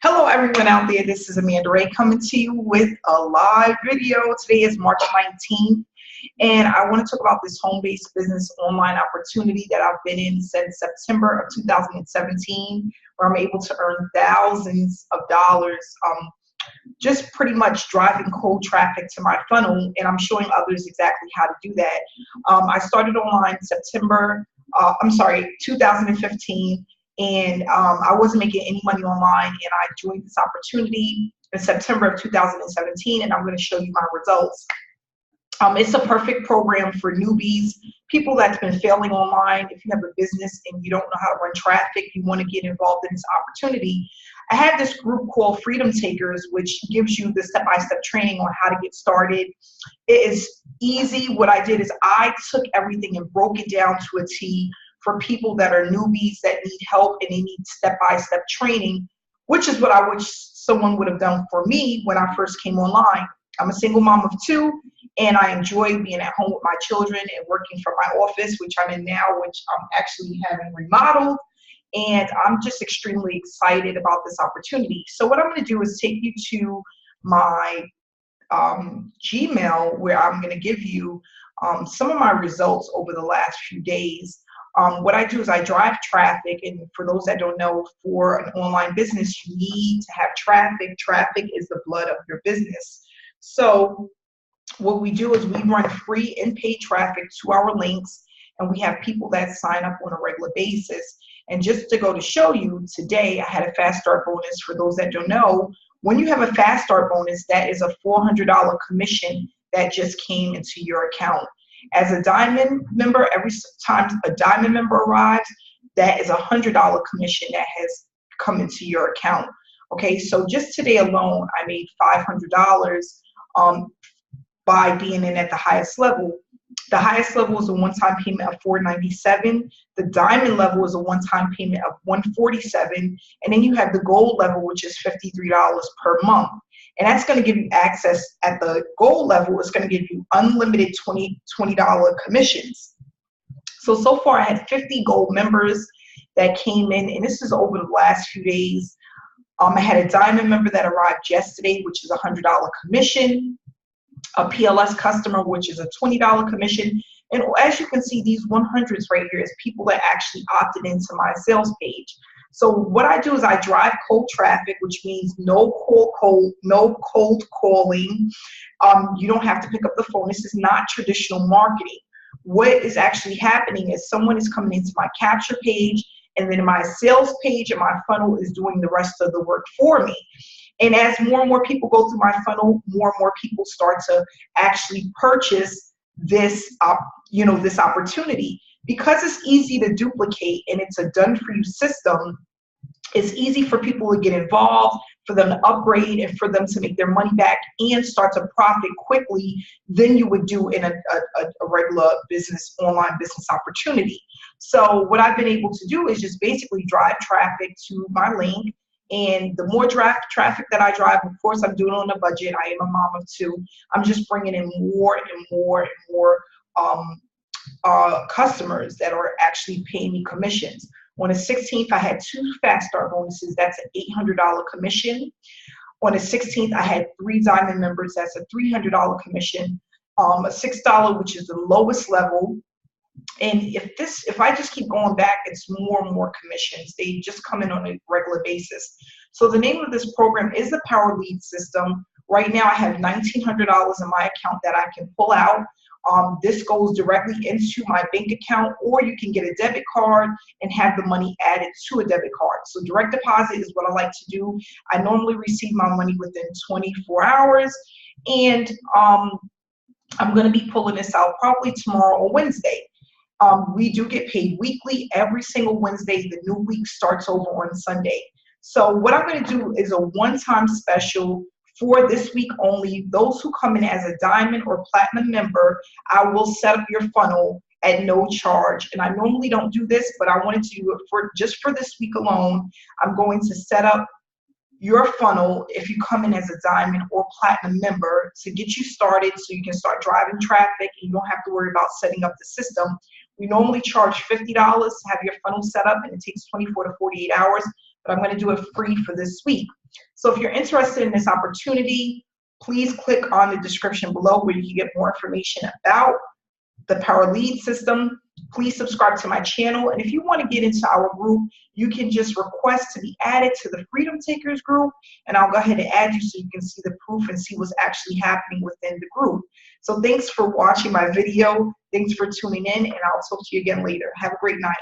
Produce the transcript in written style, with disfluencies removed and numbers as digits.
Hello everyone out there, this is Amanda Ray coming to you with a live video. Today is March 19th and I want to talk about this home-based business online opportunity that I've been in since September of 2017, where I'm able to earn thousands of dollars just pretty much driving cold traffic to my funnel, and I'm showing others exactly how to do that. I started online 2015. And I wasn't making any money online, and I joined this opportunity in September of 2017, and I'm going to show you my results. It's a perfect program for newbies, people that's been failing online. If you have a business and you don't know how to run traffic, you want to get involved in this opportunity. I had this group called Freedom Takers, which gives you the step-by-step training on how to get started. It is easy. What I did is I took everything and broke it down to a T for people that are newbies that need help and they need step-by-step training, which is what I wish someone would have done for me when I first came online. I'm a single mom of two, and I enjoy being at home with my children and working from my office, which I'm in now, which I'm actually having remodeled. And I'm just extremely excited about this opportunity. So what I'm going to do is take you to my Gmail, where I'm going to give you some of my results over the last few days. What I do is I drive traffic, and for those that don't know, for an online business, you need to have traffic. Traffic is the blood of your business. So what we do is we run free and paid traffic to our links, and we have people that sign up on a regular basis. And just to go to show you, today I had a fast start bonus. For those that don't know, when you have a fast start bonus, that is a $400 commission that just came into your account. As a diamond member, every time a diamond member arrives, that is a $100 commission that has come into your account. Okay, so just today alone, I made $500 by being in at the highest level. The highest level is a one-time payment of $497. The diamond level is a one-time payment of $147, and then you have the gold level, which is $53 per month. And that's going to give you access at the gold level. It's going to give you unlimited $20 commissions. So far I had 50 gold members that came in, and this is over the last few days. I had a diamond member that arrived yesterday, which is a $100 commission. A PLS customer, which is a $20 commission. And as you can see, these 100s right here is people that actually opted into my sales page. So what I do is I drive cold traffic, which means no cold calling. You don't have to pick up the phone. This is not traditional marketing. What is actually happening is someone is coming into my capture page, and then my sales page and my funnel is doing the rest of the work for me. And as more and more people go through my funnel, more and more people start to actually purchase this, this opportunity. Because it's easy to duplicate and it's a done-for-you system, it's easy for people to get involved, for them to upgrade, and for them to make their money back and start to profit quickly than you would do in a regular business, online business opportunity. So what I've been able to do is just basically drive traffic to my link. And the more traffic that I drive, of course, I'm doing it on a budget. I am a mom of two. I'm just bringing in more and more and more customers that are actually paying me commissions. On the 16th, I had 2 fast start bonuses. That's an $800 commission. On the 16th, I had 3 diamond members. That's a $300 commission. A $6, which is the lowest level. And if I just keep going back, it's more and more commissions. They just come in on a regular basis. So the name of this program is the Power Lead System. Right now I have $1,900 in my account that I can pull out. This goes directly into my bank account, or you can get a debit card and have the money added to a debit card. So direct deposit is what I like to do. I normally receive my money within 24 hours. And I'm going to be pulling this out probably tomorrow or Wednesday. We do get paid weekly. Every single Wednesday, the new week starts over on Sunday. So what I'm going to do is a one-time special for this week only. Those who come in as a diamond or platinum member, I will set up your funnel at no charge. And I normally don't do this, but I wanted to do it just for this week alone. I'm going to set up your funnel if you come in as a diamond or platinum member to get you started so you can start driving traffic and you don't have to worry about setting up the system. We normally charge $50 to have your funnel set up, and it takes 24 to 48 hours. but I'm going to do it free for this week. So if you're interested in this opportunity, please click on the description below where you can get more information about the Power Lead system. Please subscribe to my channel, and if you want to get into our group, you can just request to be added to the Freedom Takers group, and I'll go ahead and add you so you can see the proof and see what's actually happening within the group. So thanks for watching my video. Thanks for tuning in, and I'll talk to you again later. Have a great night.